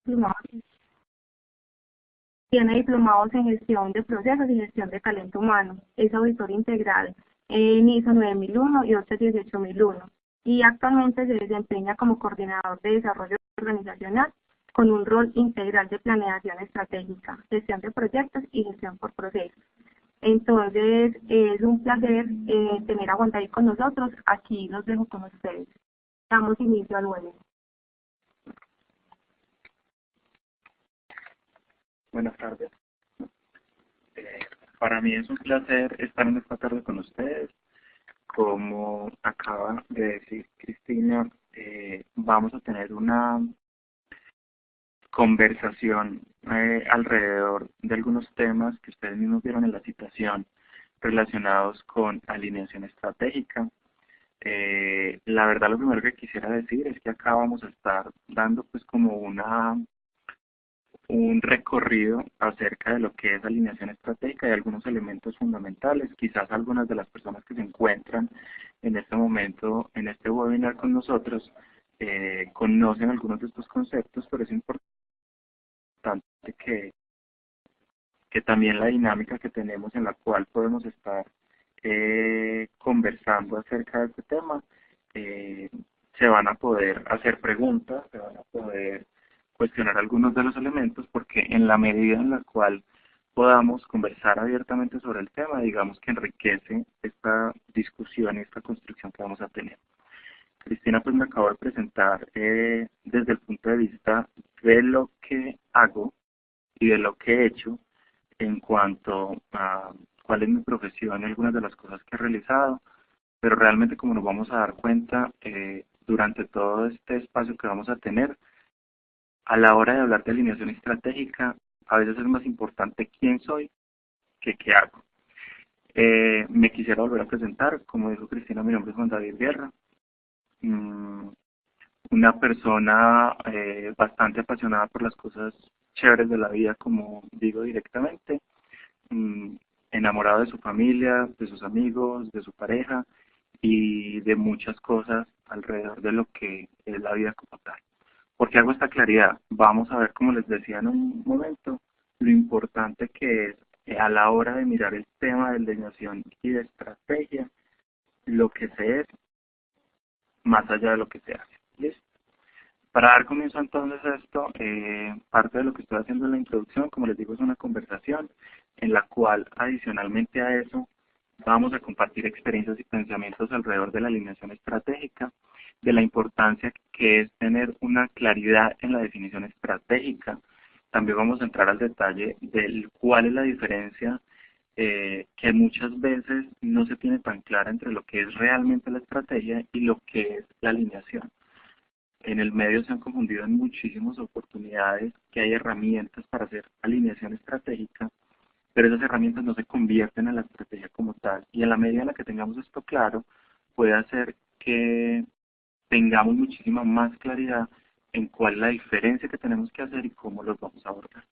diplomados, tiene diplomados en gestión de procesos y gestión de talento humano. Es auditor integral en ISO 9001 y OSHA 18001. Y actualmente se desempeña como coordinador de desarrollo organizacional con un rol integral de planeación estratégica, gestión de proyectos y gestión por procesos. Entonces, es un placer tener a Juan David con nosotros. Aquí los dejo con ustedes. Damos inicio al webinar. Buenas tardes. Para mí es un placer estar en esta tarde con ustedes. Como acaba de decir Cristina, vamos a tener una conversación alrededor de algunos temas que ustedes mismos vieron en la citación relacionados con alineación estratégica. La verdad, lo primero que quisiera decir es que acá vamos a estar dando pues como un recorrido acerca de lo que es alineación estratégica y algunos elementos fundamentales. Quizás algunas de las personas que se encuentran en este momento en este webinar con nosotros conocen algunos de estos conceptos, pero es importante que también la dinámica que tenemos en la cual podemos estar conversando acerca de este tema, se van a poder hacer preguntas, se van a poder cuestionar algunos de los elementos, porque en la medida en la cual podamos conversar abiertamente sobre el tema, digamos que enriquece esta discusión y esta construcción que vamos a tener. Cristina pues me acabo de presentar desde el punto de vista de lo que hago y de lo que he hecho en cuanto a cuál es mi profesión y algunas de las cosas que he realizado, pero realmente como nos vamos a dar cuenta durante todo este espacio que vamos a tener, a la hora de hablar de alineación estratégica, a veces es más importante quién soy que qué hago. Me quisiera volver a presentar, como dijo Cristina, mi nombre es Juan David Guerra, una persona bastante apasionada por las cosas chéveres de la vida, como digo directamente, enamorado de su familia, de sus amigos, de su pareja y de muchas cosas alrededor de lo que es la vida como tal. ¿Por qué hago esta claridad? Vamos a ver, como les decía en un momento, lo importante que es a la hora de mirar el tema de alineación y de estrategia, lo que se es más allá de lo que se hace. ¿Listo? Para dar comienzo entonces a esto, parte de lo que estoy haciendo en la introducción, como les digo, es una conversación en la cual adicionalmente a eso vamos a compartir experiencias y pensamientos alrededor de la alineación estratégica, de la importancia que es tener una claridad en la definición estratégica. También vamos a entrar al detalle de cuál es la diferencia que muchas veces no se tiene tan clara entre lo que es realmente la estrategia y lo que es la alineación. En el medio se han confundido en muchísimas oportunidades que hay herramientas para hacer alineación estratégica, pero esas herramientas no se convierten en la estrategia como tal. Y en la medida en la que tengamos esto claro, puede hacer que tengamos muchísima más claridad en cuál es la diferencia que tenemos que hacer y cómo los vamos a abordar.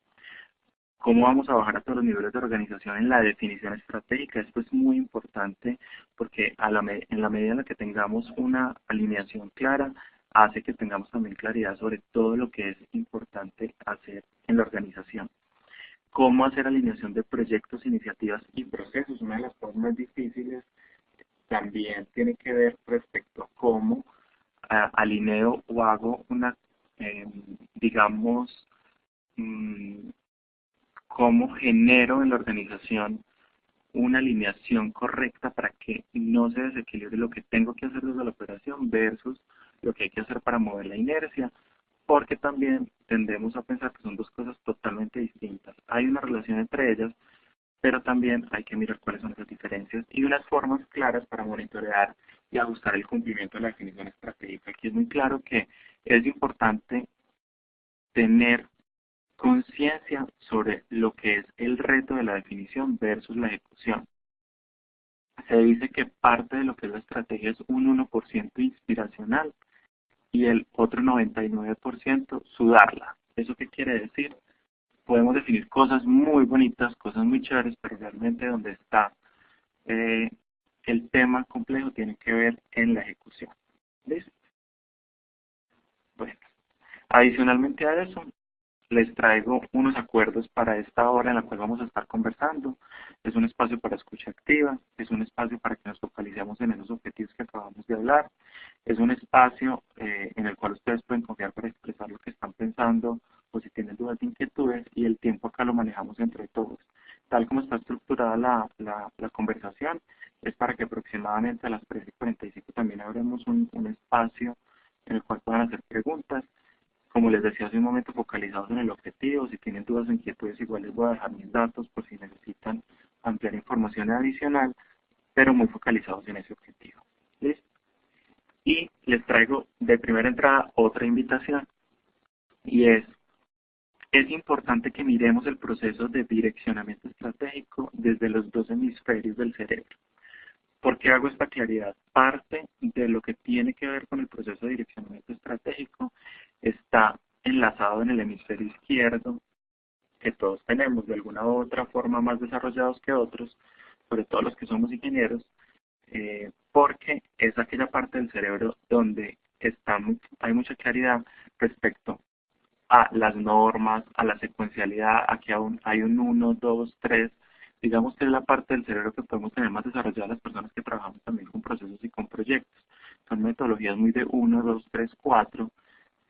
¿Cómo vamos a bajar a todos los niveles de organización en la definición estratégica? Esto es muy importante porque en la medida en la que tengamos una alineación clara, hace que tengamos también claridad sobre todo lo que es importante hacer en la organización. ¿Cómo hacer alineación de proyectos, iniciativas y procesos? Una de las cosas más difíciles también tiene que ver respecto a cómo alineo o hago una, digamos, cómo genero en la organización una alineación correcta para que no se desequilibre lo que tengo que hacer desde la operación versus lo que hay que hacer para mover la inercia, porque también tendemos a pensar que son dos cosas totalmente distintas. Hay una relación entre ellas, pero también hay que mirar cuáles son esas diferencias y unas formas claras para monitorear y ajustar el cumplimiento de la definición estratégica. Aquí es muy claro que es importante tener conciencia sobre lo que es el reto de la definición versus la ejecución. Se dice que parte de lo que es la estrategia es un 1% inspiracional y el otro 99% sudarla. ¿Eso qué quiere decir? Podemos definir cosas muy bonitas, cosas muy chéveres, pero realmente donde está el tema complejo tiene que ver en la ejecución. ¿Listo? Bueno, adicionalmente a eso, les traigo unos acuerdos para esta hora en la cual vamos a estar conversando. Es un espacio para escucha activa, es un espacio para que nos focalicemos en esos objetivos que acabamos de hablar, es un espacio en el cual ustedes pueden confiar para expresar lo que están pensando o si tienen dudas e inquietudes, y el tiempo acá lo manejamos entre todos. Tal como está estructurada la conversación, es para que aproximadamente a las 13:45 también abramos un espacio en el cual puedan hacer preguntas. Como les decía hace un momento, focalizados en el objetivo. Si tienen dudas o inquietudes, igual les voy a dejar mis datos por si necesitan ampliar información adicional, pero muy focalizados en ese objetivo. ¿Listo? Y les traigo de primera entrada otra invitación, y es importante que miremos el proceso de direccionamiento estratégico desde los dos hemisferios del cerebro. ¿Por qué hago esta claridad? Parte de lo que tiene que ver con el proceso de direccionamiento estratégico está enlazado en el hemisferio izquierdo, que todos tenemos de alguna u otra forma más desarrollados que otros, sobre todo los que somos ingenieros, porque es aquella parte del cerebro donde hay mucha claridad respecto a las normas, a la secuencialidad, aquí aún hay un 1, 2, 3. Digamos que es la parte del cerebro que podemos tener más desarrollada las personas que trabajamos también con procesos y con proyectos. Son metodologías muy de 1, 2, 3, 4.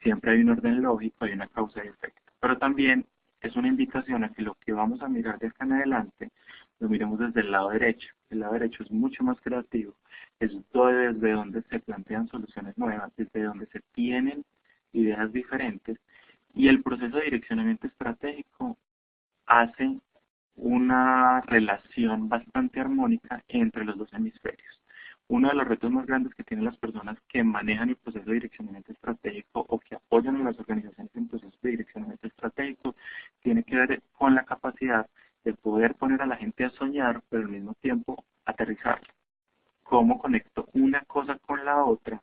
Siempre hay un orden lógico, hay una causa y efecto. Pero también es una invitación a que lo que vamos a mirar de acá en adelante lo miremos desde el lado derecho. El lado derecho es mucho más creativo, es desde donde se plantean soluciones nuevas, desde donde se tienen ideas diferentes, y el proceso de direccionamiento estratégico hace una relación bastante armónica entre los dos hemisferios. Uno de los retos más grandes que tienen las personas que manejan el proceso de direccionamiento estratégico o que apoyan a las organizaciones en procesos de direccionamiento estratégico tiene que ver con la capacidad de poder poner a la gente a soñar, pero al mismo tiempo aterrizarlo. ¿Cómo conecto una cosa con la otra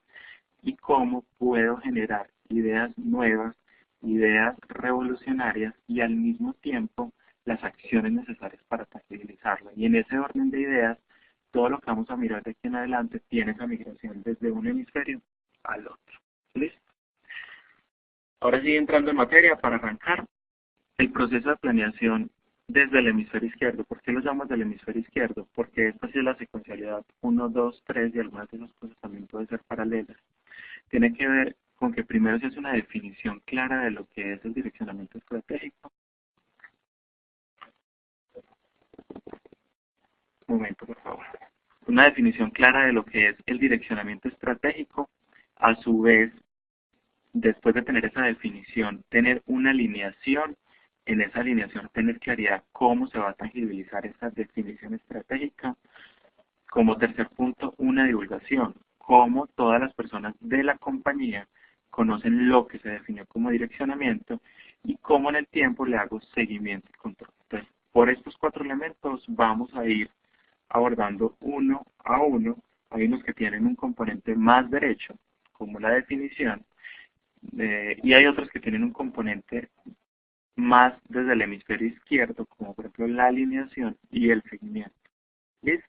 y cómo puedo generar ideas nuevas, ideas revolucionarias y al mismo tiempo las acciones necesarias para tangibilizarlo? Y en ese orden de ideas, todo lo que vamos a mirar de aquí en adelante tiene esa migración desde un hemisferio al otro. ¿Listo? Ahora sí, entrando en materia, para arrancar, el proceso de planeación desde el hemisferio izquierdo. ¿Por qué lo llamas del hemisferio izquierdo? Porque esta sí es la secuencialidad 1, 2, 3, y algunas de esas cosas también pueden ser paralelas. Tiene que ver con que primero se hace una definición clara de lo que es el direccionamiento estratégico. Un momento, por favor. Una definición clara de lo que es el direccionamiento estratégico. A su vez, después de tener esa definición, tener una alineación. En esa alineación, tener claridad cómo se va a tangibilizar esa definición estratégica. Como tercer punto, una divulgación. Cómo todas las personas de la compañía conocen lo que se definió como direccionamiento y cómo en el tiempo le hago seguimiento y control. Entonces, por estos cuatro elementos vamos a ir abordando uno a uno. Hay unos que tienen un componente más derecho, como la definición, y hay otros que tienen un componente más desde el hemisferio izquierdo, como por ejemplo la alineación y el seguimiento. ¿Listo?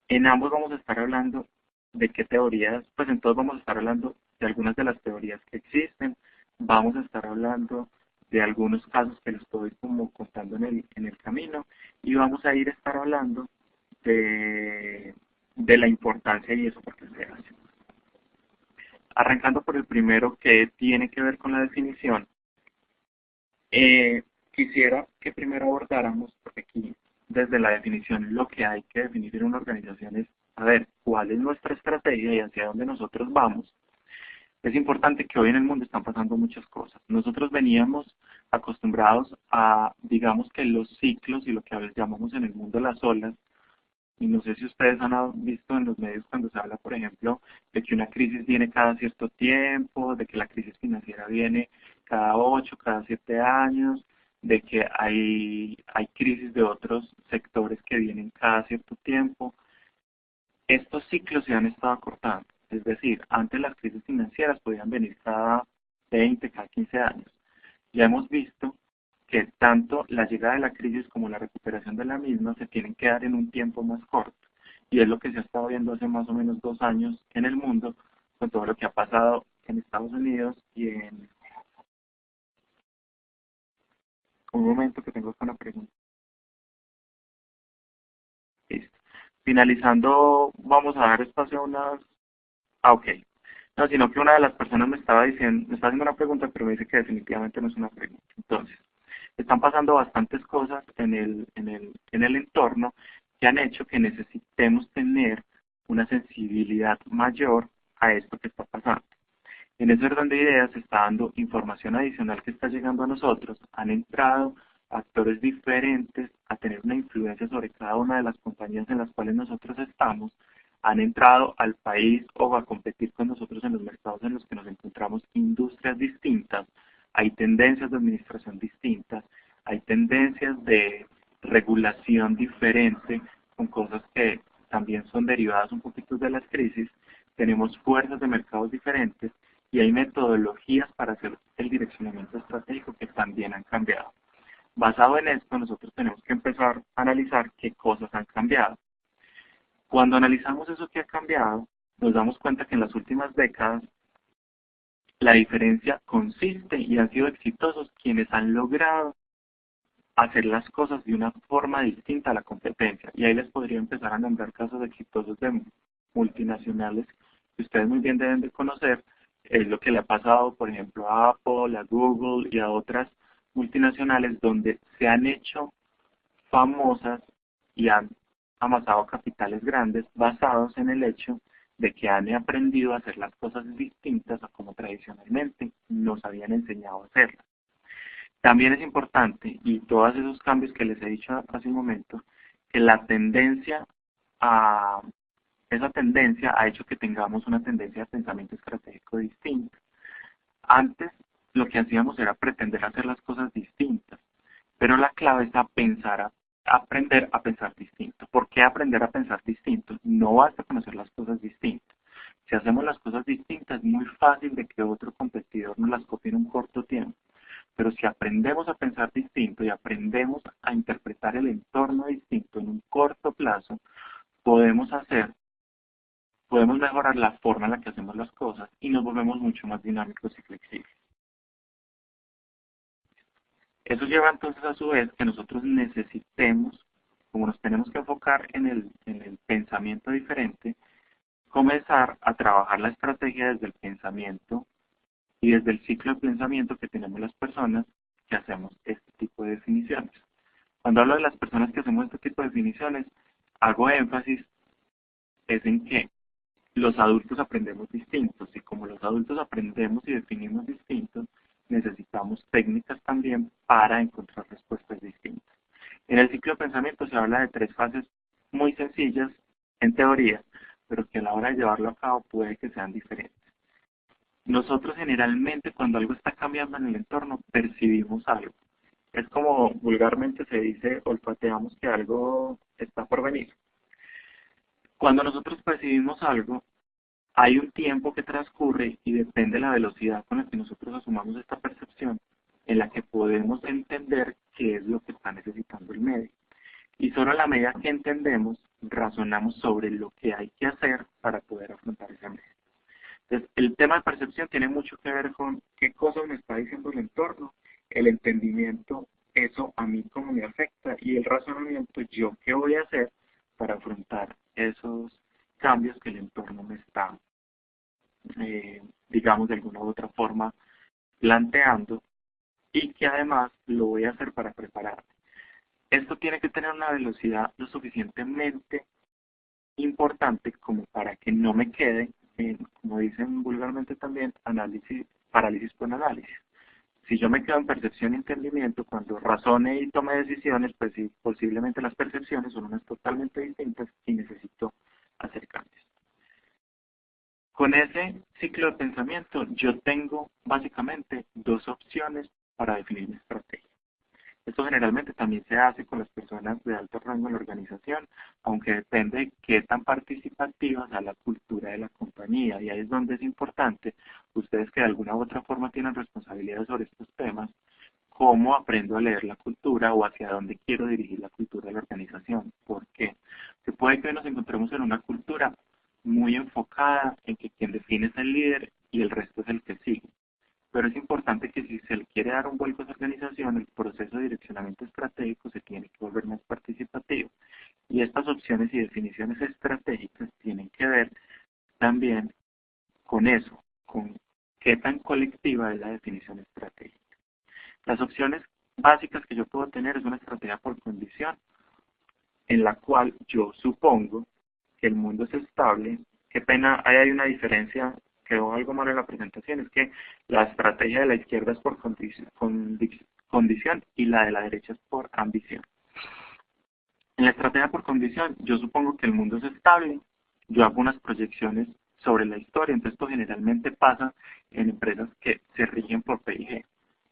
En ambos vamos a estar hablando de qué teorías, pues en todos vamos a estar hablando de algunas de las teorías que existen, vamos a estar hablando de algunos casos que les estoy como contando en el camino, y vamos a ir a estar hablando de la importancia y eso porque se hace. Arrancando por el primero, que tiene que ver con la definición, quisiera que primero abordáramos, porque aquí desde la definición lo que hay que definir en una organización es, a ver, cuál es nuestra estrategia y hacia dónde nosotros vamos. Es importante que hoy en el mundo están pasando muchas cosas. Nosotros veníamos acostumbrados a, digamos que los ciclos y lo que a veces llamamos en el mundo las olas, y no sé si ustedes han visto en los medios cuando se habla, por ejemplo, de que una crisis viene cada cierto tiempo, de que la crisis financiera viene cada 8, cada 7 años, de que hay crisis de otros sectores que vienen cada cierto tiempo. Estos ciclos se han estado acortando. Es decir, antes las crisis financieras podían venir cada 20, cada 15 años. Ya hemos visto que tanto la llegada de la crisis como la recuperación de la misma se tienen que dar en un tiempo más corto. Y es lo que se ha estado viendo hace más o menos 2 años en el mundo, con todo lo que ha pasado en Estados Unidos y Un momento que tengo acá una pregunta. Listo. Finalizando, vamos a dar espacio a unas... Ah, ok. No, sino que una de las personas me estaba diciendo, me está haciendo una pregunta, pero me dice que definitivamente no es una pregunta. Entonces, están pasando bastantes cosas en el entorno que han hecho que necesitemos tener una sensibilidad mayor a esto que está pasando. En ese orden de ideas se está dando información adicional que está llegando a nosotros. Han entrado actores diferentes a tener una influencia sobre cada una de las compañías en las cuales nosotros estamos. Han entrado al país o a competir con nosotros en los mercados en los que nos encontramos industrias distintas. Hay tendencias de administración distintas. Hay tendencias de regulación diferente con cosas que también son derivadas un poquito de las crisis. Tenemos fuerzas de mercados diferentes y hay metodologías para hacer el direccionamiento estratégico que también han cambiado. Basado en esto, nosotros tenemos que empezar a analizar qué cosas han cambiado. Cuando analizamos eso que ha cambiado, nos damos cuenta que en las últimas décadas la diferencia consiste y han sido exitosos quienes han logrado hacer las cosas de una forma distinta a la competencia. Y ahí les podría empezar a nombrar casos exitosos de multinacionales que ustedes muy bien deben de conocer. Es lo que le ha pasado, por ejemplo, a Apple, a Google y a otras multinacionales donde se han hecho famosas y han amasado capitales grandes basados en el hecho de que han aprendido a hacer las cosas distintas a como tradicionalmente nos habían enseñado a hacerlas. También es importante, y todos esos cambios que les he dicho hace un momento, que a, esa tendencia ha hecho que tengamos una tendencia de pensamiento estratégico distinta. Antes lo que hacíamos era pretender hacer las cosas distintas, pero la clave es aprender a pensar distinto. ¿Por qué aprender a pensar distinto? No basta con hacer las cosas distintas. Si hacemos las cosas distintas, es muy fácil de que otro competidor nos las copie en un corto tiempo. Pero si aprendemos a pensar distinto y aprendemos a interpretar el entorno distinto en un corto plazo, podemos mejorar la forma en la que hacemos las cosas y nos volvemos mucho más dinámicos y flexibles. Eso lleva entonces a su vez que nosotros necesitemos, como nos tenemos que enfocar en el pensamiento diferente, comenzar a trabajar la estrategia desde el pensamiento y desde el ciclo de pensamiento que tenemos las personas que hacemos este tipo de definiciones. Cuando hablo de las personas que hacemos este tipo de definiciones, hago énfasis es en que los adultos aprendemos distintos y como los adultos aprendemos y definimos distintos, necesitamos técnicas también para encontrar respuestas distintas. En el ciclo de pensamiento se habla de 3 fases muy sencillas en teoría, pero que a la hora de llevarlo a cabo puede que sean diferentes. Nosotros generalmente cuando algo está cambiando en el entorno percibimos algo. Es como vulgarmente se dice, olfateamos que algo está por venir. Cuando nosotros percibimos algo, hay un tiempo que transcurre y depende de la velocidad con la que nosotros asumamos esta percepción, en la que podemos entender qué es lo que está necesitando el medio. Y solo a la medida que entendemos, razonamos sobre lo que hay que hacer para poder afrontar ese medio. Entonces, el tema de percepción tiene mucho que ver con qué cosas me está diciendo el entorno, el entendimiento, eso a mí cómo me afecta y el razonamiento, yo qué voy a hacer para afrontar esos cambios que el entorno me está, digamos, de alguna u otra forma planteando y que además lo voy a hacer para prepararme. Esto tiene que tener una velocidad lo suficientemente importante como para que no me quede en, como dicen vulgarmente también, parálisis por análisis. Si yo me quedo en percepción y entendimiento, cuando razone y tome decisiones, pues sí, posiblemente las percepciones son unas totalmente distintas y necesito hacer cambios. Con ese ciclo de pensamiento, yo tengo básicamente 2 opciones para definir mi estrategia. Esto generalmente también se hace con las personas de alto rango en la organización, aunque depende de qué tan participativa sea la cultura de la compañía. Y ahí es donde es importante, ustedes que de alguna u otra forma tienen responsabilidades sobre estos temas, cómo aprendo a leer la cultura o hacia dónde quiero dirigir la cultura de la organización. ¿Por qué? Se puede que nos encontremos en una cultura muy enfocada en que quien define es el líder y el resto es el que sigue. pero es importante que si se le quiere dar un vuelco a esa organización, el proceso de direccionamiento estratégico se tiene que volver más participativo. Y estas opciones y definiciones estratégicas tienen que ver también con eso, con qué tan colectiva es la definición estratégica. Las opciones básicas que yo puedo tener es una estrategia por condición, en la cual yo supongo que el mundo es estable. Qué pena, ahí hay una diferencia, quedó algo mal en la presentación, es que la estrategia de la izquierda es por condición y la de la derecha es por ambición. En la estrategia por condición, yo supongo que el mundo es estable, yo hago unas proyecciones sobre la historia, entonces esto generalmente pasa en empresas que se rigen por P&G,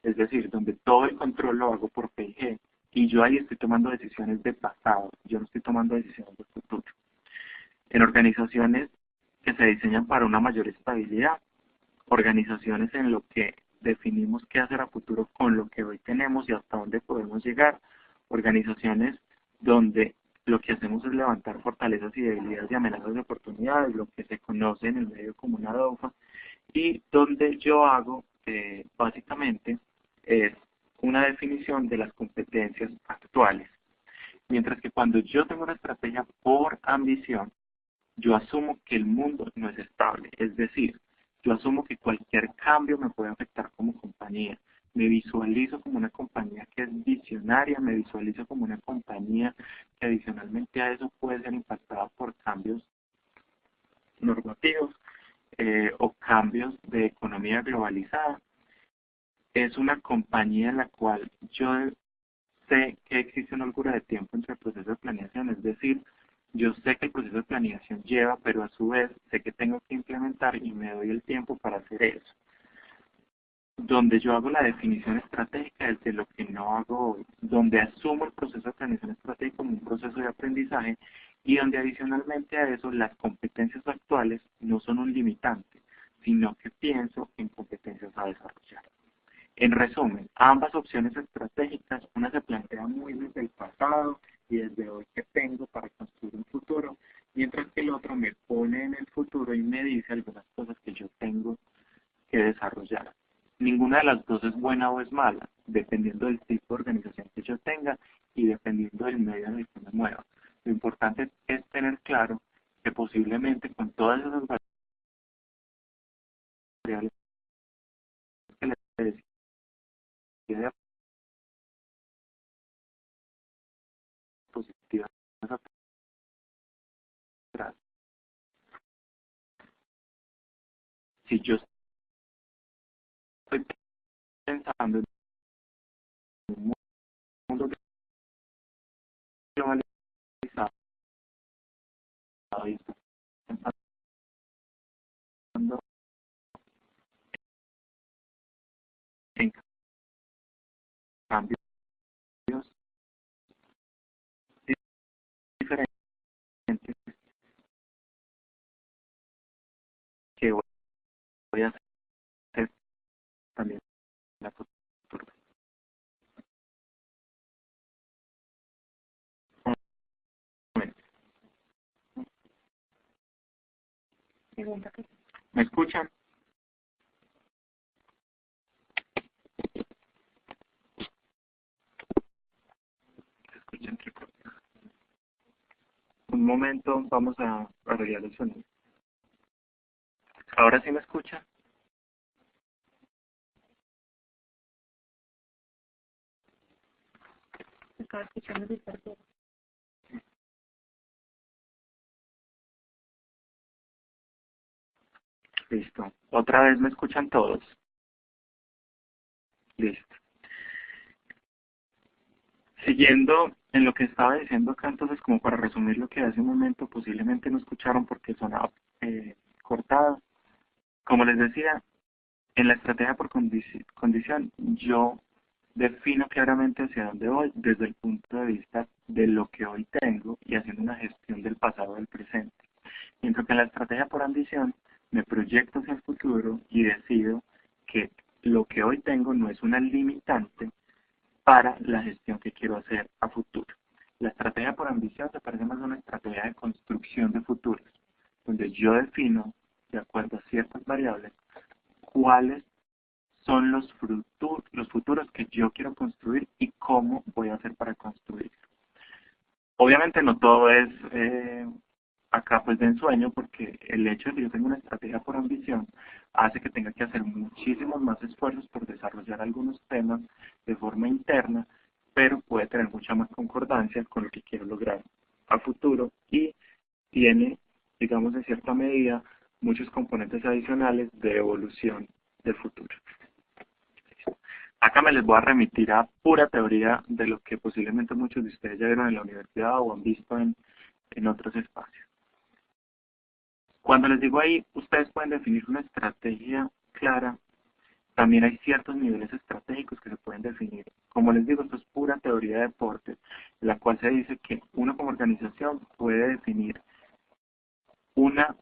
es decir, donde todo el control lo hago por P&G y yo ahí estoy tomando decisiones de pasado, yo no estoy tomando decisiones de futuro. En organizaciones que se diseñan para una mayor estabilidad, organizaciones en lo que definimos qué hacer a futuro con lo que hoy tenemos y hasta dónde podemos llegar, organizaciones donde lo que hacemos es levantar fortalezas y debilidades y amenazas de oportunidades, lo que se conoce en el medio como una DOFA, y donde yo hago básicamente es una definición de las competencias actuales. Mientras que cuando yo tengo una estrategia por ambición, yo asumo que el mundo no es estable, es decir, yo asumo que cualquier cambio me puede afectar como compañía. Me visualizo como una compañía que es visionaria, me visualizo como una compañía que adicionalmente a eso puede ser impactada por cambios normativos o cambios de economía globalizada. Es una compañía en la cual yo sé que existe una holgura de tiempo entre el proceso de planeación, es decir, yo sé que el proceso de planeación lleva, pero a su vez sé que tengo que implementar y me doy el tiempo para hacer eso. Donde yo hago la definición estratégica es de lo que no hago hoy, donde asumo el proceso de planeación estratégica como un proceso de aprendizaje y donde adicionalmente a eso las competencias actuales no son un limitante, sino que pienso en competencias a desarrollar. En resumen, ambas opciones estratégicas, una se plantea muy desde el pasado y desde hoy que tengo para construir un futuro, mientras que el otro me pone en el futuro y me dice algunas cosas que yo tengo que desarrollar. Ninguna de las dos es buena o es mala, dependiendo del tipo de organización que yo tenga y dependiendo del medio en el que me mueva. Lo importante es tener claro que posiblemente con todas esas variables que les decía positivas atrás, si yo estoy pensando en un mundo globalizado y estoy pensando en cambios diferentes que voy a hacer también en la futuro. Pregunta que ¿Me escuchan? ¿Se escucha entrecortado? Un momento, vamos a arreglar el sonido. ¿Ahora sí me escuchan? estaba escuchando de parte. Listo. ¿Otra vez me escuchan todos? Listo. Siguiendo en lo que estaba diciendo acá, entonces, como para resumir lo que hace un momento posiblemente no escucharon porque sonaba cortado. Como les decía, en la estrategia por condición, yo defino claramente hacia dónde voy desde el punto de vista de lo que hoy tengo y haciendo una gestión del pasado del presente. Mientras que en la estrategia por ambición, me proyecto hacia el futuro y decido que lo que hoy tengo no es una limitante para la gestión que quiero hacer a futuro. La estrategia por ambición se parece más a una estrategia de construcción de futuros, donde yo defino, de acuerdo a ciertas variables, cuáles son construir y cómo voy a hacer para construirlo. Obviamente no todo es acá pues de ensueño, porque el hecho de que yo tenga una estrategia por ambición hace que tenga que hacer muchísimos más esfuerzos por desarrollar algunos temas de forma interna, pero puede tener mucha más concordancia con lo que quiero lograr a futuro y tiene, digamos en cierta medida, muchos componentes adicionales de evolución del futuro. Acá me les voy a remitir a pura teoría de lo que posiblemente muchos de ustedes ya vieron en la universidad o han visto en otros espacios. Cuando les digo ahí, ustedes pueden definir una estrategia clara. También hay ciertos niveles estratégicos que se pueden definir. Como les digo, esto es pura teoría de deportes, en la cual se dice que uno como organización puede definir unos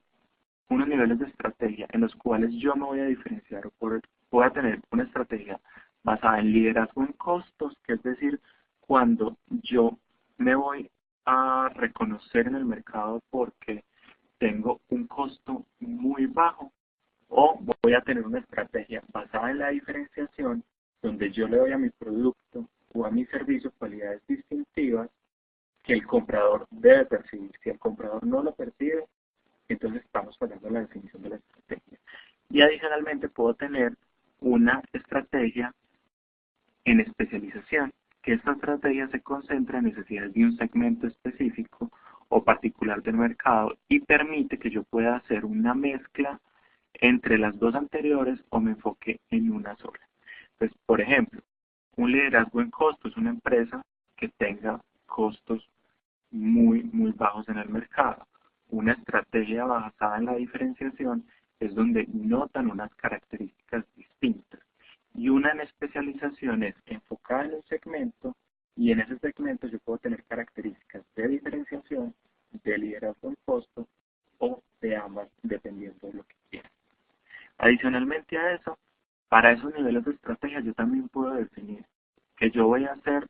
niveles de estrategia en los cuales yo me voy a diferenciar o voy a tener una estrategia basada en liderazgo en costos, que es decir, cuando yo me voy a reconocer en el mercado porque tengo un costo muy bajo, o voy a tener una estrategia basada en la diferenciación donde yo le doy a mi producto o a mi servicio cualidades distintivas que el comprador debe percibir. Si el comprador no lo percibe, entonces estamos fallando en la definición de la estrategia. Y adicionalmente puedo tener una estrategia en especialización, que esta estrategia se concentra en necesidades de un segmento específico o particular del mercado y permite que yo pueda hacer una mezcla entre las dos anteriores o me enfoque en una sola. Entonces, por ejemplo, un liderazgo en costos es una empresa que tenga costos muy bajos en el mercado. Una estrategia basada en la diferenciación es donde notan unas características distintas. Y una en especialización es enfocada en un segmento y en ese segmento yo puedo tener características de diferenciación, de liderazgo en costo o de ambas, dependiendo de lo que quiera. Adicionalmente a eso, para esos niveles de estrategia yo también puedo definir que yo voy a hacer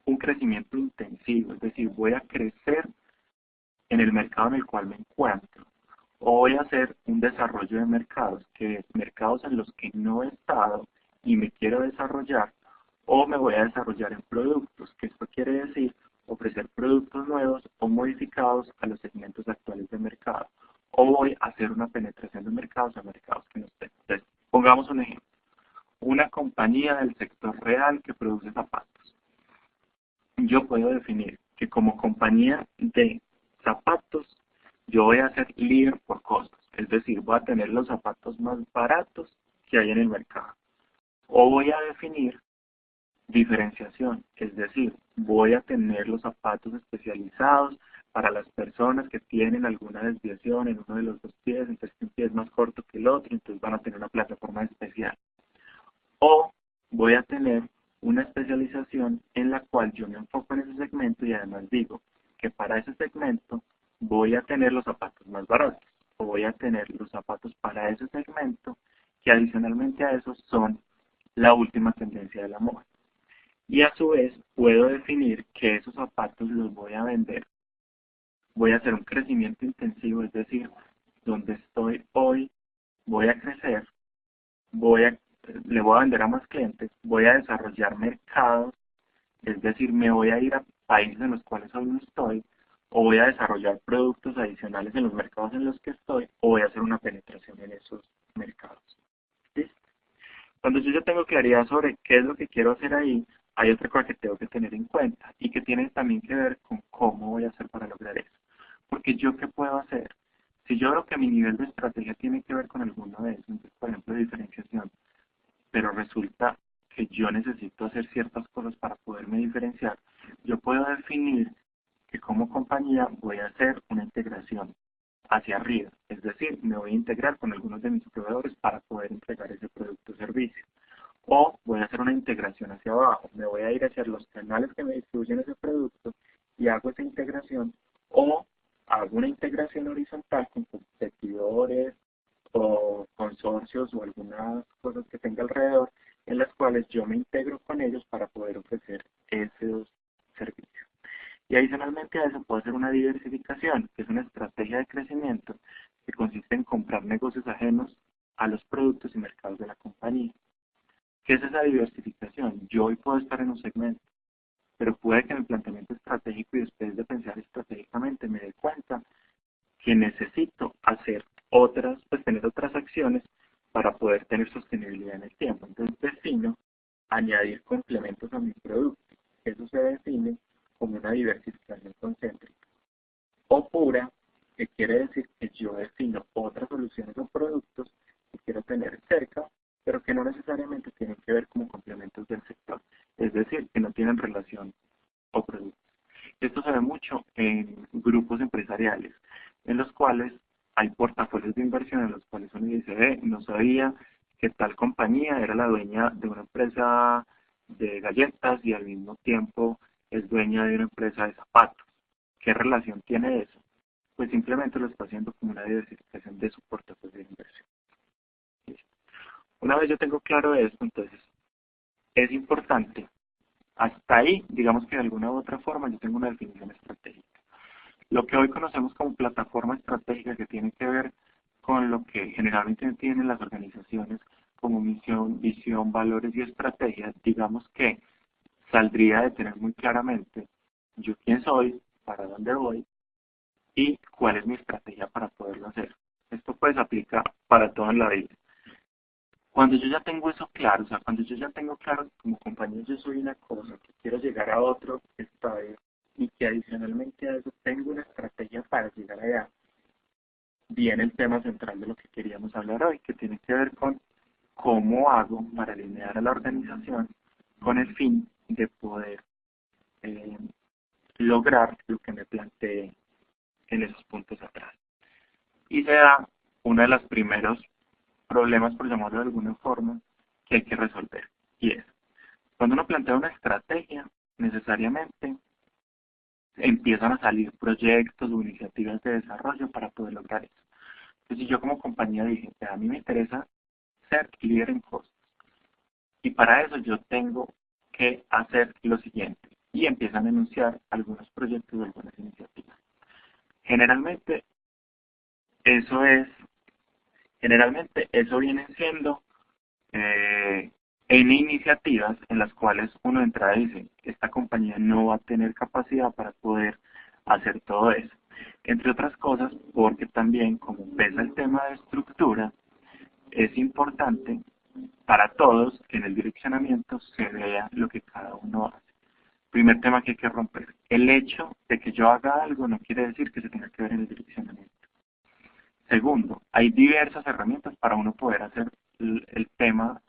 un crecimiento intensivo, es decir, voy a crecer en el mercado en el cual me encuentro, o voy a hacer un desarrollo de mercados, que es mercados en los que no he estado y me quiero desarrollar, o me voy a desarrollar en productos, que esto quiere decir ofrecer productos nuevos o modificados a los segmentos actuales de mercado, o voy a hacer una penetración de mercados a mercados que no estén. Entonces, pongamos un ejemplo. Una compañía del sector real que produce zapatos. Yo puedo definir que como compañía de zapatos, yo voy a ser líder por costos, es decir, voy a tener los zapatos más baratos que hay en el mercado. O voy a definir diferenciación, es decir, voy a tener los zapatos especializados para las personas que tienen alguna desviación en uno de los dos pies, entonces un pie es más corto que el otro, entonces van a tener una plataforma especial. O voy a tener una especialización en la cual yo me enfoco en ese segmento y además digo que para ese segmento voy a tener los zapatos más baratos o voy a tener los zapatos para ese segmento que adicionalmente a eso son la última tendencia de la moda. Y a su vez puedo definir que esos zapatos los voy a vender. Voy a hacer un crecimiento intensivo, es decir, donde estoy hoy voy a crecer, le voy a vender a más clientes, voy a desarrollar mercados, es decir, me voy a ir a países en los cuales aún no estoy, o voy a desarrollar productos adicionales en los mercados en los que estoy, o voy a hacer una penetración en esos mercados. ¿Listo? Cuando yo ya tengo claridad sobre qué es lo que quiero hacer ahí, hay otra cosa que tengo que tener en cuenta y que tiene también que ver con cómo voy a hacer para lograr eso. Porque yo, ¿qué puedo hacer? Si yo veo que mi nivel de estrategia tiene que ver con alguno de esos, entonces, por ejemplo, diferenciación, pero resulta que yo necesito hacer ciertas cosas para poderme diferenciar, yo puedo definir que como compañía voy a hacer una integración hacia arriba, es decir, me voy a integrar con algunos de mis proveedores para poder entregar ese producto o servicio. O voy a hacer una integración hacia abajo, me voy a ir hacia los canales que me distribuyen ese producto y hago esa integración, o hago una integración horizontal con competidores o consorcios o algunas cosas que tenga alrededor en las cuales yo me integro con ellos para poder ofrecer esos servicios. Y adicionalmente a eso puedo hacer una diversificación, que es una estrategia de crecimiento que consiste en comprar negocios ajenos a los productos y mercados de la compañía. ¿Qué es esa diversificación? organización. Yo hoy puedo estar en un segmento, pero puede que en el planteamiento estratégico y después de pensar estratégicamente me dé cuenta que necesito hacer otras, pues tener otras acciones para poder tener sostenibilidad en el tiempo. Entonces defino añadir complementos a mi producto. Eso se define como una diversificación concéntrica. O pura, que quiere decir que yo defino otras soluciones o productos que quiero tener cerca, pero que no necesariamente tienen que ver como complementos del sector. Es decir, que no tienen relación o productos. Esto se ve mucho en grupos empresariales, en los cuales hay portafolios de inversión en los cuales uno dice, no sabía que tal compañía era la dueña de una empresa de galletas y al mismo tiempo es dueña de una empresa de zapatos. ¿Qué relación tiene eso? Pues simplemente lo está haciendo como una diversificación de su portafolio de inversión. ¿Listo? Una vez yo tengo claro esto, entonces es importante. Hasta ahí, digamos que de alguna u otra forma yo tengo una definición estratégica. Lo que hoy conocemos como plataforma estratégica, que tiene que ver con lo que generalmente tienen las organizaciones como misión, visión, valores y estrategias, digamos que saldría de tener muy claramente yo quién soy, para dónde voy y cuál es mi estrategia para poderlo hacer. Esto pues aplica para todo en la vida. Cuando yo ya tengo eso claro, o sea, cuando yo ya tengo claro que como compañía yo soy una cosa, que quiero llegar a otro estadio y que adicionalmente a eso tengo una estrategia para llegar allá, viene el tema central de lo que queríamos hablar hoy, que tiene que ver con cómo hago para alinear a la organización con el fin de poder eh, lograr lo que me planteé en esos puntos atrás. Y se da uno de los primeros problemas, por llamarlo de alguna forma, que hay que resolver. Y es, cuando uno plantea una estrategia, necesariamente empiezan a salir proyectos o iniciativas de desarrollo para poder lograr eso. Entonces, si yo como compañía dije, a mí me interesa ser líder en costos, y para eso yo tengo que hacer lo siguiente, y empiezan a enunciar algunos proyectos o algunas iniciativas. Generalmente, eso es, generalmente eso viene siendo en iniciativas en las cuales uno entra y dice, esta compañía no va a tener capacidad para poder hacer todo eso. Entre otras cosas, porque también, como pesa el tema de estructura, es importante para todos que en el direccionamiento se vea lo que cada uno hace. Primer tema que hay que romper. El hecho de que yo haga algo no quiere decir que se tenga que ver en el direccionamiento. Segundo, hay diversas herramientas para uno poder hacer el tema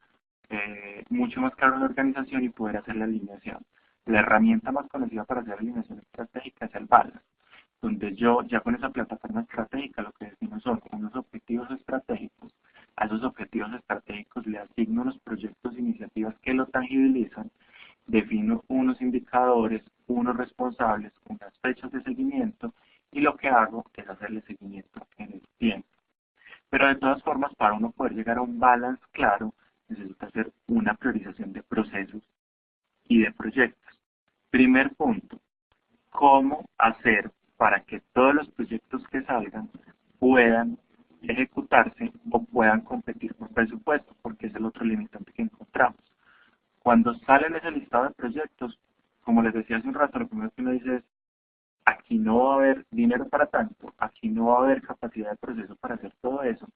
mucho más claro en la organización y poder hacer la alineación. La herramienta más conocida para hacer alineación estratégica es el balance, donde yo ya con esa plataforma estratégica lo que defino son unos objetivos estratégicos. A esos objetivos estratégicos le asigno unos proyectos e iniciativas que lo tangibilizan, defino unos indicadores, unos responsables, unas fechas de seguimiento y lo que hago es hacerle seguimiento en el tiempo. Pero de todas formas, para uno poder llegar a un balance claro, necesita hacer una priorización de procesos y de proyectos. Primer punto, ¿cómo hacer para que todos los proyectos que salgan puedan ejecutarse o puedan competir por presupuesto? Porque es el otro limitante que encontramos. Cuando salen ese listado de proyectos, como les decía hace un rato, lo primero que uno dice es, aquí no va a haber dinero para tanto, aquí no va a haber capacidad de proceso para hacer todo eso.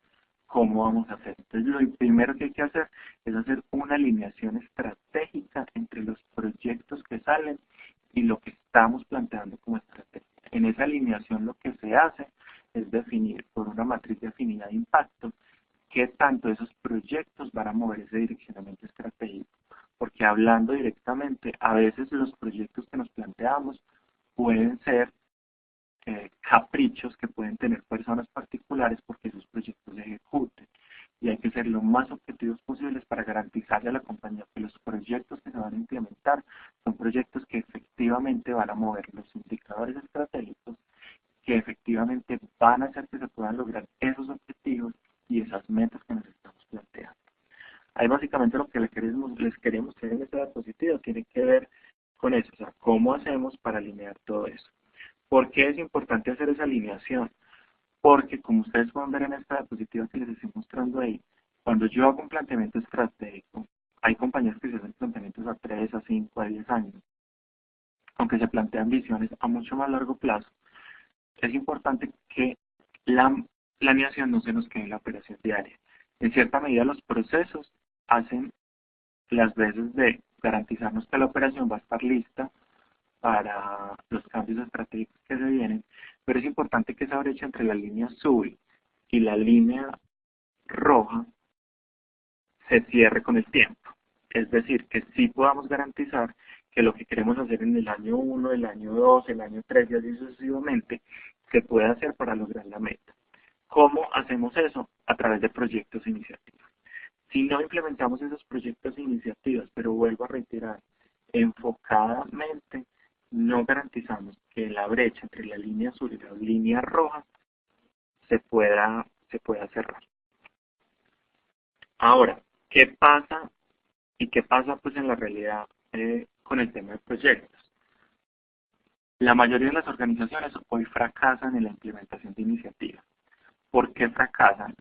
¿Cómo vamos a hacer? Entonces, lo primero que hay que hacer es hacer una alineación estratégica entre los proyectos que salen y lo que estamos planteando como estrategia. En esa alineación lo que se hace es definir por una matriz de afinidad de impacto qué tanto esos proyectos van a mover ese direccionamiento estratégico. Porque hablando directamente, a veces los proyectos que nos planteamos pueden ser caprichos que pueden tener personas particulares porque esos proyectos se ejecuten. Y hay que ser lo más objetivos posibles para garantizarle a la compañía que los proyectos que se van a implementar son proyectos que efectivamente van a mover los indicadores estratégicos, que efectivamente van a hacer que se puedan lograr esos objetivos y esas metas que nos estamos planteando. Ahí básicamente lo que les queremos hacer en esta diapositiva tiene que ver con eso, o sea, cómo hacemos para alinear todo eso. ¿Por qué es importante hacer esa alineación? Porque como ustedes pueden ver en esta diapositiva que les estoy mostrando ahí, cuando yo hago un planteamiento estratégico, Hay compañías que se hacen planteamientos a 3, a 5, a 10 años, aunque se plantean visiones a mucho más largo plazo. Es importante que la planeación no se nos quede en la operación diaria. En cierta medida los procesos hacen las veces de garantizarnos que la operación va a estar lista para los cambios estratégicos que se vienen, pero es importante que esa brecha entre la línea azul y la línea roja se cierre con el tiempo. Es decir, que sí podamos garantizar que lo que queremos hacer en el año 1, el año 2, el año 3 y así sucesivamente, se puede hacer para lograr la meta. ¿Cómo hacemos eso? A través de proyectos e iniciativas. Si no implementamos esos proyectos e iniciativas, pero vuelvo a reiterar, enfocadamente, no garantizamos que la brecha entre la línea azul y la línea roja se pueda cerrar. Ahora, ¿qué pasa y qué pasa pues en la realidad con el tema de proyectos? La mayoría de las organizaciones hoy fracasan en la implementación de iniciativas. ¿Por qué fracasan?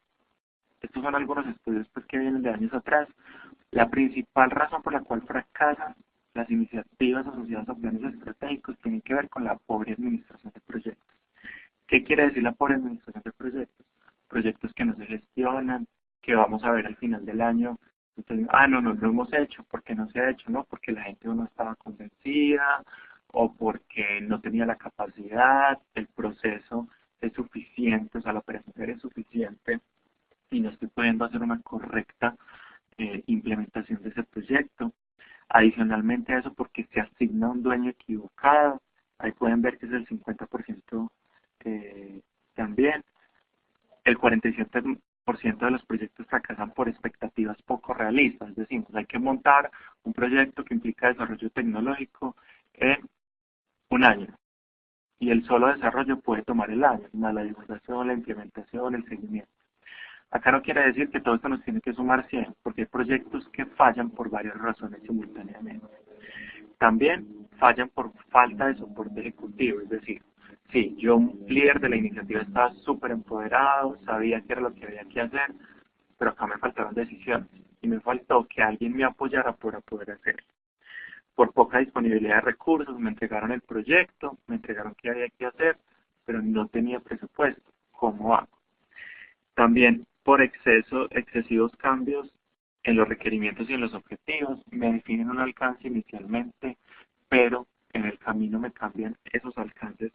Estos son algunos estudios pues, que vienen de años atrás. La principal razón por la cual fracasan las iniciativas asociadas a planes estratégicos tiene que ver con la pobre administración de proyectos. ¿Qué quiere decir la pobre administración de proyectos? Proyectos que no se gestionan, que vamos a ver al final del año. Entonces, no lo hemos hecho. ¿Por qué no se ha hecho? No, porque la gente no estaba convencida o porque no tenía la capacidad, el proceso es suficiente, o sea, la operación es suficiente y no estoy pudiendo hacer una correcta implementación de ese proyecto. Adicionalmente a eso, porque se asigna un dueño equivocado, ahí pueden ver que es el 50% también. El 47% de los proyectos fracasan por expectativas poco realistas, es decir, pues hay que montar un proyecto que implica desarrollo tecnológico en un año, y el solo desarrollo puede tomar el año, más la divulgación, la implementación, el seguimiento. Acá no quiere decir que todo esto nos tiene que sumar 100, porque hay proyectos que fallan por varias razones simultáneamente. También fallan por falta de soporte ejecutivo, es decir, sí, yo, líder de la iniciativa, estaba súper empoderado, sabía qué era lo que había que hacer, pero acá me faltaron decisiones y me faltó que alguien me apoyara para poder hacerlo. Por poca disponibilidad de recursos, me entregaron el proyecto, me entregaron qué había que hacer, pero no tenía presupuesto. ¿Cómo hago? También por excesivos cambios en los requerimientos y en los objetivos, me definen un alcance inicialmente, pero en el camino me cambian esos alcances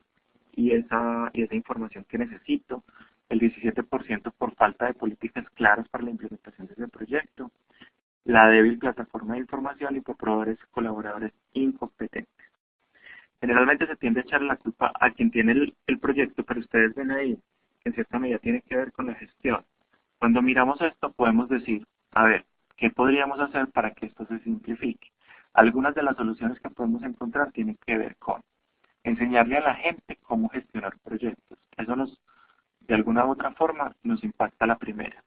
y esa información que necesito. El 17% por falta de políticas claras para la implementación de ese proyecto, la débil plataforma de información y por proveedores y colaboradores incompetentes. Generalmente se tiende a echar la culpa a quien tiene el proyecto, pero ustedes ven ahí que en cierta medida tiene que ver con la gestión. Cuando miramos esto podemos decir, a ver, ¿qué podríamos hacer para que esto se simplifique? Algunas de las soluciones que podemos encontrar tienen que ver con enseñarle a la gente cómo gestionar proyectos. Eso de alguna u otra forma nos impacta la primera.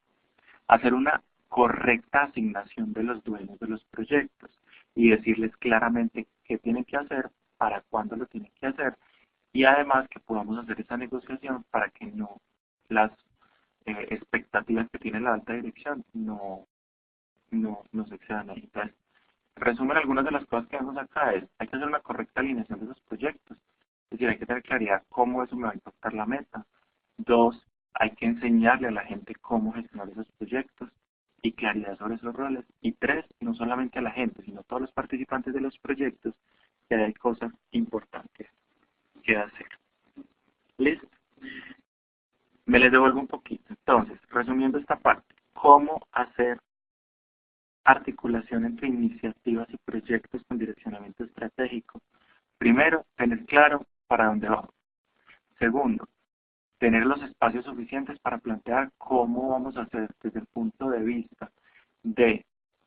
Hacer una correcta asignación de los dueños de los proyectos y decirles claramente qué tienen que hacer, para cuándo lo tienen que hacer y además que podamos hacer esa negociación para que no las expectativas que tiene la alta dirección no se excedan ahí. Entonces, resumen, algunas de las cosas que vemos acá es, hay que hacer una correcta alineación de esos proyectos, es decir, hay que tener claridad cómo eso me va a impactar la meta. 2, hay que enseñarle a la gente cómo gestionar esos proyectos y claridad sobre esos roles. Y 3, no solamente a la gente, sino a todos los participantes de los proyectos, que hay cosas importantes que hacer. ¿Listo? Me les devuelvo un poquito. Entonces, resumiendo esta parte, ¿cómo hacer articulación entre iniciativas y proyectos con direccionamiento estratégico? Primero, tener claro para dónde vamos. Segundo, tener los espacios suficientes para plantear cómo vamos a hacer desde el punto de vista de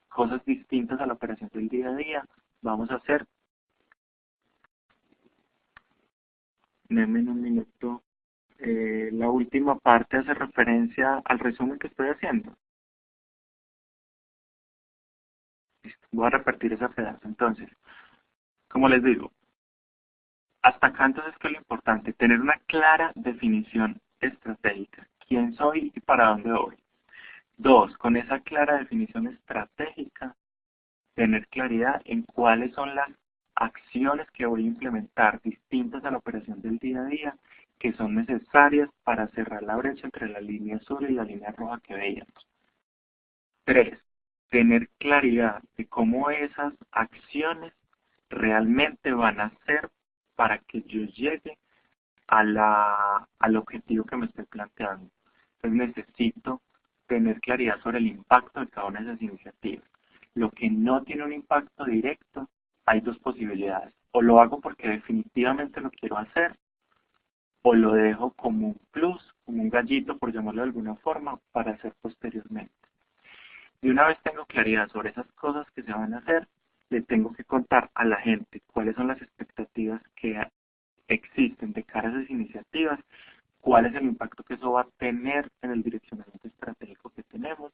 cosas distintas a la operación del día a día. Vamos a hacer, denme un minuto, la última parte hace referencia al resumen que estoy haciendo. Listo, voy a repetir ese pedazo. Entonces, como les digo, hasta acá entonces que es lo importante, tener una clara definición estratégica. ¿Quién soy y para dónde voy? 2, con esa clara definición estratégica, tener claridad en cuáles son las acciones que voy a implementar distintas a la operación del día a día que son necesarias para cerrar la brecha entre la línea azul y la línea roja que veíamos. 3. Tener claridad de cómo esas acciones realmente van a ser para que yo llegue al objetivo que me estoy planteando. Entonces necesito tener claridad sobre el impacto de cada una de esas iniciativas. Lo que no tiene un impacto directo, hay dos posibilidades. O lo hago porque definitivamente lo quiero hacer, o lo dejo como un plus, como un gallito, por llamarlo de alguna forma, para hacer posteriormente. Y una vez tengo claridad sobre esas cosas que se van a hacer, le tengo que contar a la gente cuáles son las expectativas que existen de cara a esas iniciativas, cuál es el impacto que eso va a tener en el direccionamiento estratégico que tenemos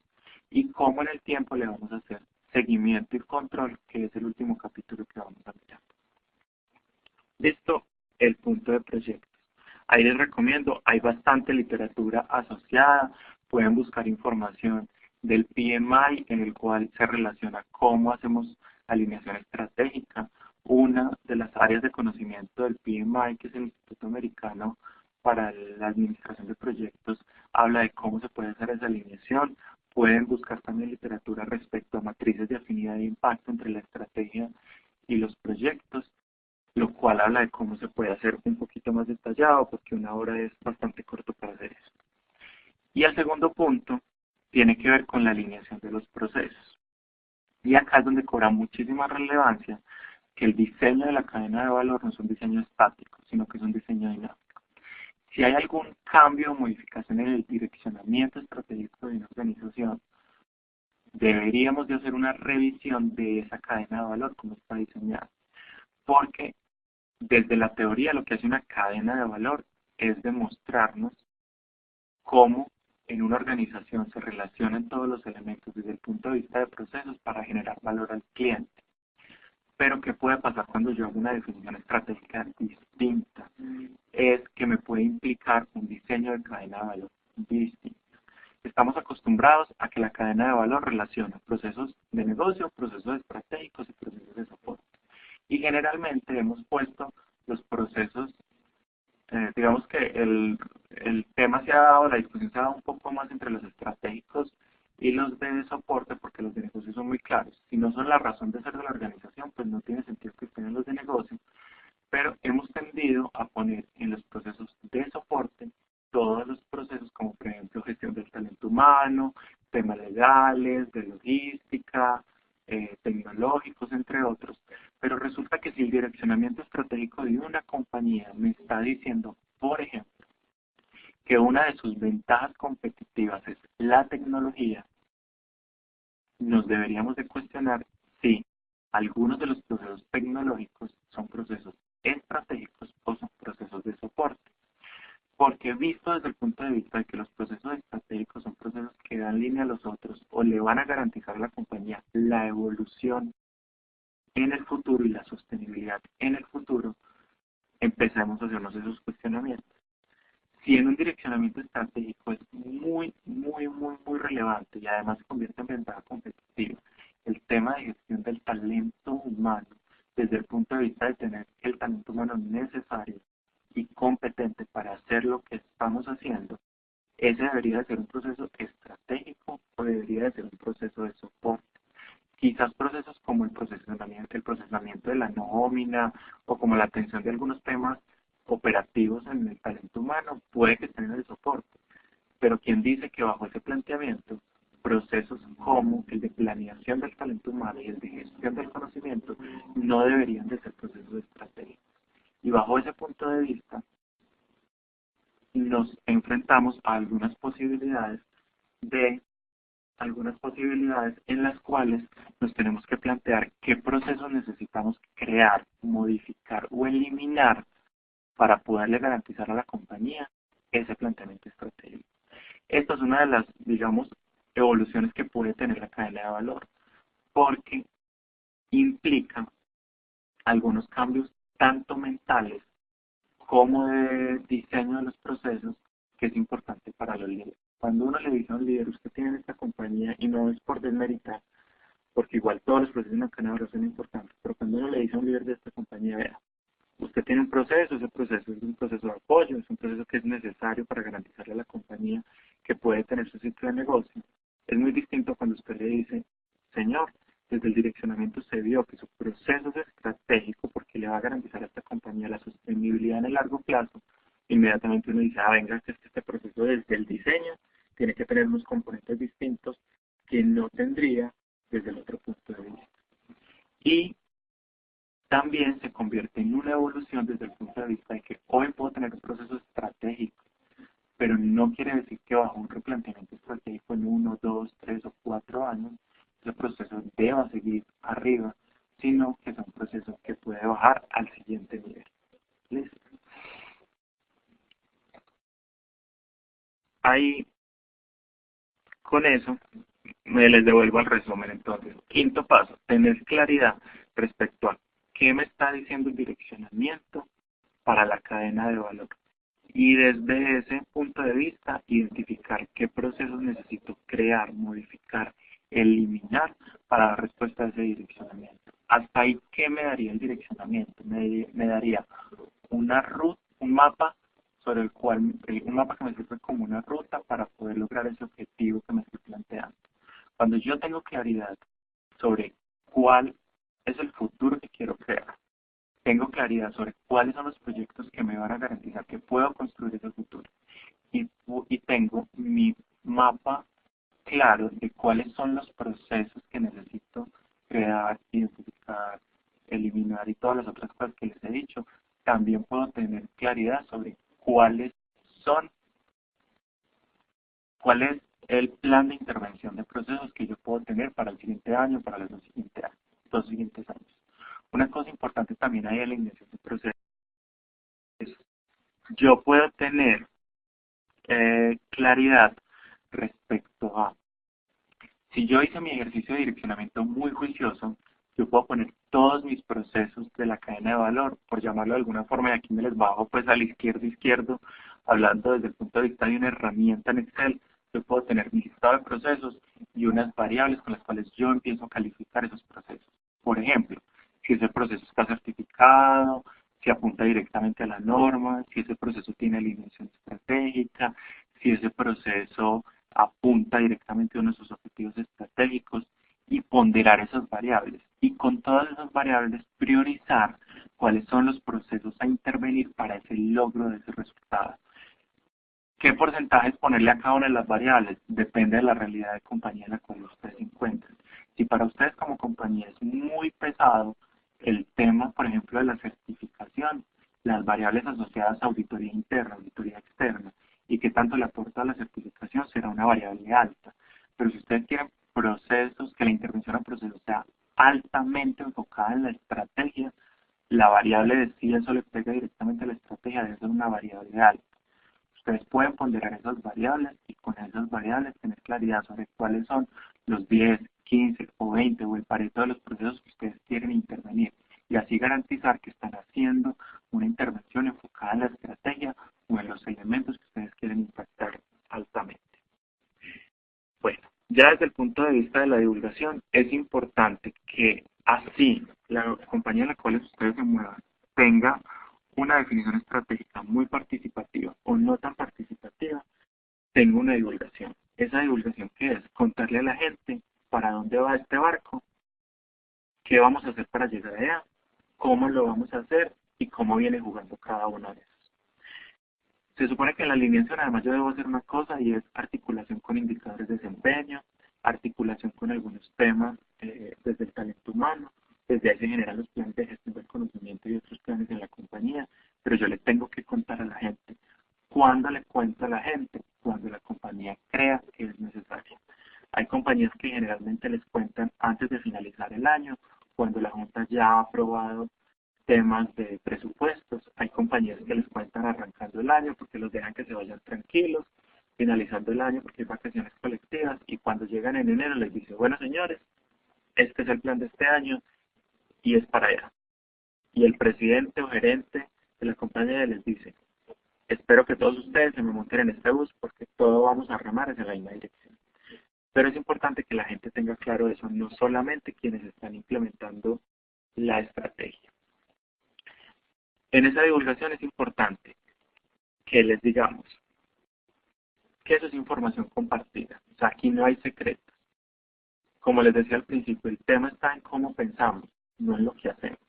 y cómo en el tiempo le vamos a hacer seguimiento y control, que es el último capítulo que vamos a mirar. Listo, el punto de proyectos. Ahí les recomiendo, hay bastante literatura asociada, pueden buscar información del PMI en el cual se relaciona cómo hacemos alineación estratégica. Una de las áreas de conocimiento del PMI, que es el Instituto Americano para la Administración de Proyectos, habla de cómo se puede hacer esa alineación. Pueden buscar también literatura respecto a matrices de afinidad e impacto entre la estrategia y los proyectos, lo cual habla de cómo se puede hacer un poquito más detallado, porque una hora es bastante corto para hacer eso. Y el segundo punto tiene que ver con la alineación de los procesos. Y acá es donde cobra muchísima relevancia que el diseño de la cadena de valor no es un diseño estático, sino que es un diseño dinámico. Si hay algún cambio o modificación en el direccionamiento estratégico de una organización, deberíamos de hacer una revisión de esa cadena de valor, como está diseñada. Porque desde la teoría lo que hace una cadena de valor es demostrarnos cómo en una organización se relacionan todos los elementos desde el punto de vista de procesos para generar valor al cliente. Pero ¿qué puede pasar cuando yo hago una definición estratégica distinta? Es que me puede implicar un diseño de cadena de valor distinto. Estamos acostumbrados a que la cadena de valor relaciona procesos de negocio, procesos estratégicos y procesos de soporte. Y generalmente hemos puesto los procesos, digamos que el tema se ha dado, la discusión se ha dado un poco más entre los estratégicos y los de soporte, porque los de negocio son muy claros. Si no son la razón de ser de la organización, pues no tiene sentido que estén en los de negocio, pero hemos tendido a poner en los procesos de soporte todos los procesos, como por ejemplo gestión del talento humano, temas legales, de logística, tecnológicos, entre otros. Pero resulta que si el direccionamiento estratégico de una compañía me está diciendo, por ejemplo, que una de sus ventajas competitivas es la tecnología, nos deberíamos de cuestionar si algunos de los procesos tecnológicos son procesos estratégicos o son procesos de soporte. Porque visto desde el punto de vista de que los procesos estratégicos son procesos que dan línea a los otros o le van a garantizar a la compañía la evolución en el futuro y la sostenibilidad en el futuro, empezamos a hacernos esos cuestionamientos. Si en un direccionamiento estratégico es muy relevante y además se convierte en ventaja competitiva el tema de gestión del talento humano desde el punto de vista de tener el talento humano necesario y competente para hacer lo que estamos haciendo, ese debería de ser un proceso estratégico o debería de ser un proceso de soporte. Quizás procesos como el procesamiento de la nómina o como la atención de algunos temas operativos en el talento humano puede que estén en el soporte, pero quien dice que bajo ese planteamiento procesos como el de planeación del talento humano y el de gestión del conocimiento no deberían de ser procesos estratégicos. Y bajo ese punto de vista nos enfrentamos a algunas posibilidades en las cuales nos tenemos que plantear qué procesos necesitamos crear, modificar o eliminar para poderle garantizar a la compañía ese planteamiento estratégico. Esta es una de las, digamos, evoluciones que puede tener la cadena de valor, porque implica algunos cambios tanto mentales como de diseño de los procesos que es importante para los líderes. Cuando uno le dice a un líder, usted tiene esta compañía y no es por desmeritar, porque igual todos los procesos en la cadena de valor son importantes, pero cuando uno le dice a un líder de esta compañía, vea, usted tiene un proceso, ese proceso es un proceso de apoyo, es un proceso que es necesario para garantizarle a la compañía que puede tener su ciclo de negocio. Es muy distinto cuando usted le dice, señor, desde el direccionamiento se vio que su proceso es estratégico porque le va a garantizar a esta compañía la sostenibilidad en el largo plazo. Inmediatamente uno dice, venga, es que este proceso desde el diseño tiene que tener unos componentes distintos que no tendría desde el otro punto de vista. Y también se convierte en una evolución desde el punto de vista de que hoy puedo tener un proceso estratégico, pero no quiere decir que bajo un replanteamiento estratégico en 1, 2, 3 o 4 años, ese proceso deba seguir arriba, sino que es un proceso que puede bajar al siguiente nivel. ¿Listo? Ahí, con eso, me les devuelvo al resumen. Entonces, quinto paso, tener claridad respecto a qué me está diciendo el direccionamiento para la cadena de valor. Y desde ese punto de vista, identificar qué procesos necesito crear, modificar, eliminar para dar respuesta a ese direccionamiento. Hasta ahí, ¿qué me daría el direccionamiento? Me daría una ruta, un mapa sobre el cual, un mapa que me sirve como una ruta para poder lograr ese objetivo que me estoy planteando. Cuando yo tengo claridad sobre cuál es el futuro que quiero crear, tengo claridad sobre cuáles son los proyectos que me van a garantizar que puedo construir ese futuro y tengo mi mapa claro de cuáles son los procesos que necesito crear, identificar, eliminar y todas las otras cosas que les he dicho, también puedo tener claridad sobre son, cuál es el plan de intervención de procesos que yo puedo tener para el siguiente año, para los dos siguientes años. Una cosa importante también hay en la alineación de procesos. Yo puedo tener claridad respecto a, si yo hice mi ejercicio de direccionamiento muy juicioso, yo puedo poner todos mis procesos de la cadena de valor, por llamarlo de alguna forma, y aquí me les bajo pues al izquierdo, hablando desde el punto de vista de una herramienta en Excel, yo puedo tener mi listado de procesos y unas variables con las cuales yo empiezo a calificar esos procesos. Por ejemplo, si ese proceso está certificado, si apunta directamente a la norma, si ese proceso tiene alineación estratégica, si ese proceso apunta directamente a uno de sus objetivos estratégicos y ponderar esas variables. Y con todas esas variables priorizar cuáles son los procesos a intervenir para ese logro de ese resultado. ¿Qué porcentajes ponerle a cada una de las variables? Depende de la realidad de compañía en la cual ustedes se encuentren. Si para ustedes como compañía es muy pesado el tema, por ejemplo, de la certificación, las variables asociadas a auditoría interna, auditoría externa, y qué tanto le aporta a la certificación será una variable alta. Pero si ustedes quieren procesos, que la intervención a procesos sea altamente enfocada en la estrategia, la variable de si eso le pega directamente a la estrategia debe ser una variable alta. Ustedes pueden ponderar esas variables y con esas variables tener claridad sobre cuáles son los 10, 15 o 20 o el pareto de los procesos que ustedes quieren intervenir y así garantizar que están haciendo una intervención enfocada en la estrategia o en los elementos que ustedes quieren impactar altamente. Bueno, ya desde el punto de vista de la divulgación, es importante que así la compañía en la cual ustedes se muevan tenga una definición estratégica muy participativa o no tan participativa, tengo una divulgación. ¿Esa divulgación qué es? Contarle a la gente para dónde va este barco, qué vamos a hacer para llegar allá, cómo lo vamos a hacer y cómo viene jugando cada uno de esos. Se supone que en la alineación además yo debo hacer una cosa y es articulación con indicadores de desempeño, articulación con algunos temas desde el talento humano, desde ahí se generan los planes de gestión del conocimiento y otros planes en la compañía, pero yo le tengo que contar a la gente. ¿Cuándo le cuento a la gente? Cuando la compañía crea que es necesario. Hay compañías que generalmente les cuentan antes de finalizar el año, cuando la Junta ya ha aprobado temas de presupuestos. Hay compañías que les cuentan arrancando el año porque los dejan que se vayan tranquilos, finalizando el año porque hay vacaciones colectivas y cuando llegan en enero les dice, bueno señores, este es el plan de este año y es para allá. Y el presidente o gerente de la compañía les dice, espero que todos ustedes se me monten en este bus porque todos vamos a remar hacia la misma dirección. Pero es importante que la gente tenga claro eso, no solamente quienes están implementando la estrategia. En esa divulgación es importante que les digamos que eso es información compartida. O sea, aquí no hay secretos. Como les decía al principio, el tema está en cómo pensamos, no en lo que hacemos.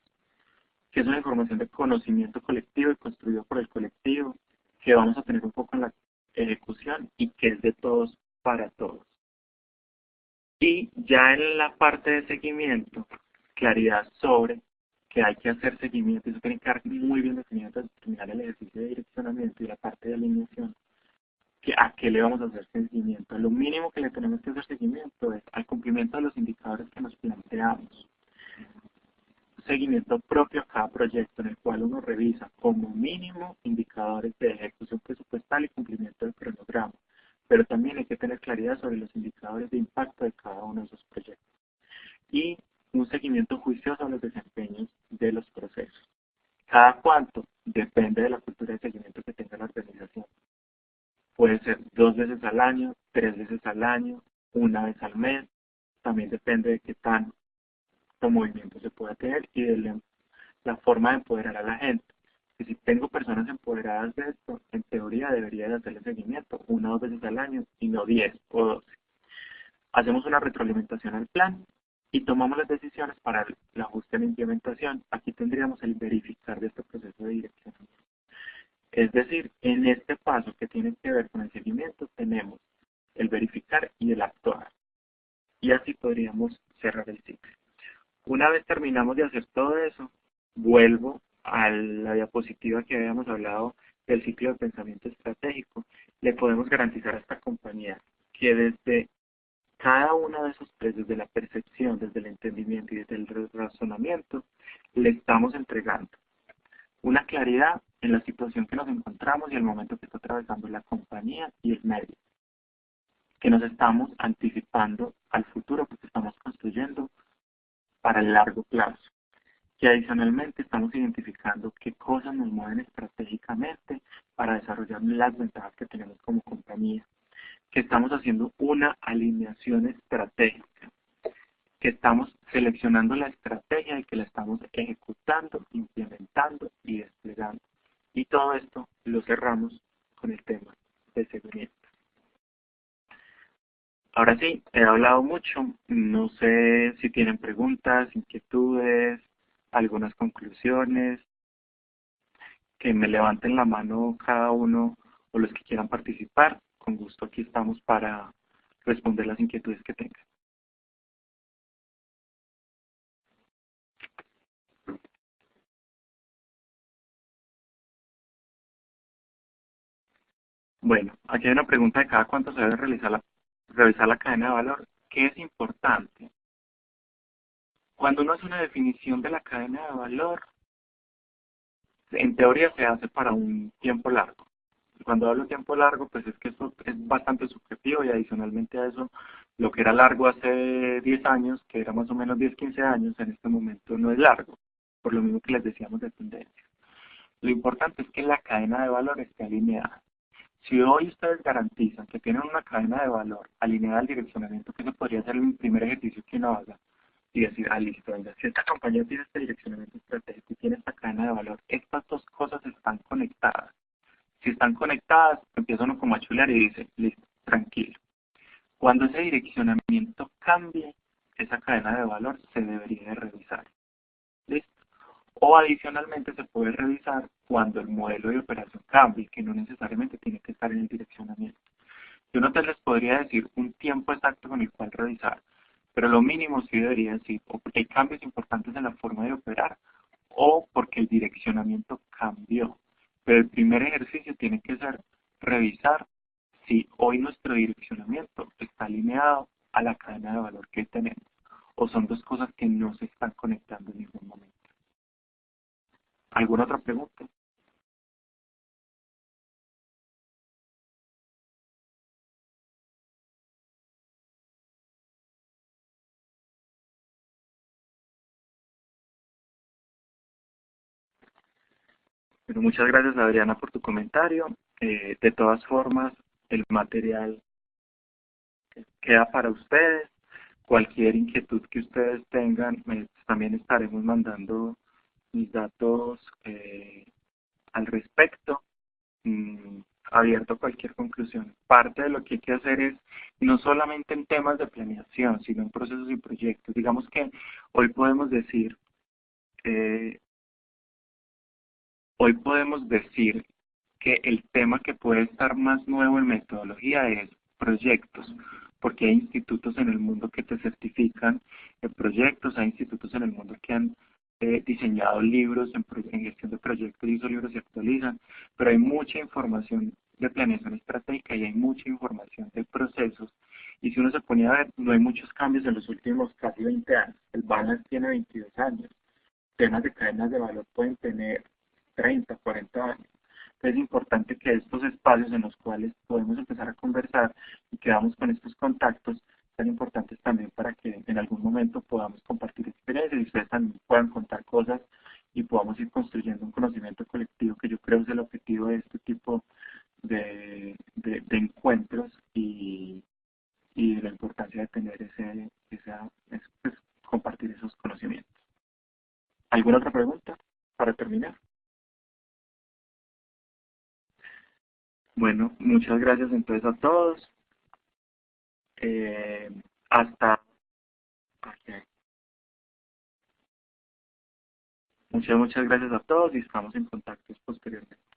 Que es una información de conocimiento colectivo y construido por el colectivo, que vamos a tener un poco en la ejecución y que es de todos para todos. Y ya en la parte de seguimiento, claridad sobre que hay que hacer seguimiento, eso tiene que estar muy bien definido antes de terminar el ejercicio de direccionamiento y la parte de alineación, que a qué le vamos a hacer seguimiento. Lo mínimo que le tenemos que hacer seguimiento es al cumplimiento de los indicadores que nos planteamos. Seguimiento propio a cada proyecto en el cual uno revisa como mínimo indicadores de ejecución presupuestal y cumplimiento del cronograma, pero también hay que tener claridad sobre los indicadores de impacto de cada uno de esos proyectos y un seguimiento juicioso a los desempeños de los procesos. ¿Cada cuánto? Depende de la cultura de seguimiento que tenga la organización. Puede ser 2 veces al año, 3 veces al año, 1 vez al mes, también depende de qué tanto movimiento se pueda tener y de la forma de empoderar a la gente. Que si tengo personas empoderadas de esto, en teoría debería de hacerle seguimiento 1 o 2 veces al año y no 10 o 12. Hacemos una retroalimentación al plan y tomamos las decisiones para el ajuste en la implementación. Aquí tendríamos el verificar de este proceso de dirección. Es decir, en este paso que tiene que ver con el seguimiento tenemos el verificar y el actuar. Y así podríamos cerrar el ciclo. Una vez terminamos de hacer todo eso, vuelvo a la diapositiva que habíamos hablado del ciclo de pensamiento estratégico. Le podemos garantizar a esta compañía que desde cada uno de esos tres, desde la percepción, desde el entendimiento y desde el razonamiento, le estamos entregando una claridad en la situación que nos encontramos y el momento que está atravesando la compañía y el medio. Que nos estamos anticipando al futuro porque estamos construyendo para el largo plazo. Que adicionalmente estamos identificando qué cosas nos mueven estratégicamente para desarrollar las ventajas que tenemos como compañía. Que estamos haciendo una alineación estratégica. Que estamos seleccionando la estrategia y que la estamos ejecutando, implementando y desplegando. Y todo esto lo cerramos con el tema de seguimiento. Ahora sí, he hablado mucho. No sé si tienen preguntas, inquietudes, algunas conclusiones. Que me levanten la mano cada uno o los que quieran participar. Con gusto aquí estamos para responder las inquietudes que tengan. Bueno, aquí hay una pregunta de cada cuánto se debe revisar la cadena de valor. ¿Qué es importante? Cuando uno hace una definición de la cadena de valor, en teoría se hace para un tiempo largo. Cuando hablo de tiempo largo, pues es que esto es bastante subjetivo y adicionalmente a eso, lo que era largo hace 10 años, que era más o menos 10, 15 años, en este momento no es largo, por lo mismo que les decíamos de tendencia. Lo importante es que la cadena de valor esté alineada. Si hoy ustedes garantizan que tienen una cadena de valor alineada al direccionamiento, que eso podría ser el primer ejercicio que uno haga, y decir, listo, venga, si esta compañía tiene este direccionamiento estratégico y tiene esta cadena de valor, estas dos cosas están conectadas. Si están conectadas, empieza uno como a chulear y dice, listo, tranquilo. Cuando ese direccionamiento cambie, esa cadena de valor se debería de revisar. ¿Listo? O adicionalmente se puede revisar cuando el modelo de operación cambie, que no necesariamente tiene que estar en el direccionamiento. Yo no te les podría decir un tiempo exacto con el cual revisar, pero lo mínimo sí debería decir, o porque hay cambios importantes en la forma de operar, o porque el direccionamiento cambió. Pero el primer ejercicio tiene que ser revisar si hoy nuestro direccionamiento está alineado a la cadena de valor que tenemos, o son dos cosas que no se están conectando en ningún momento. ¿Alguna otra pregunta? Bueno, muchas gracias Adriana por tu comentario. De todas formas, el material queda para ustedes. Cualquier inquietud que ustedes tengan, también estaremos mandando mis datos al respecto. Abierto a cualquier conclusión. Parte de lo que hay que hacer es, no solamente en temas de planeación, sino en procesos y proyectos. Digamos que hoy podemos decir, eh, hoy podemos decir que el tema que puede estar más nuevo en metodología es proyectos, porque hay institutos en el mundo que te certifican en proyectos, hay institutos en el mundo que han diseñado libros en gestión de proyectos y esos libros se actualizan, pero hay mucha información de planeación estratégica y hay mucha información de procesos, y si uno se pone a ver, no hay muchos cambios en los últimos casi 20 años, el balance tiene 22 años, temas de cadenas de valor pueden tener 30, 40 años. Es importante que estos espacios en los cuales podemos empezar a conversar y que damos con estos contactos sean importantes también para que en algún momento podamos compartir experiencias y ustedes también puedan contar cosas y podamos ir construyendo un conocimiento colectivo que yo creo es el objetivo de este tipo de encuentros y de la importancia de tener pues, compartir esos conocimientos. ¿Alguna otra pregunta para terminar? Bueno, muchas gracias entonces a todos. Eh, hasta... ok. Muchas gracias a todos y estamos en contacto posteriormente.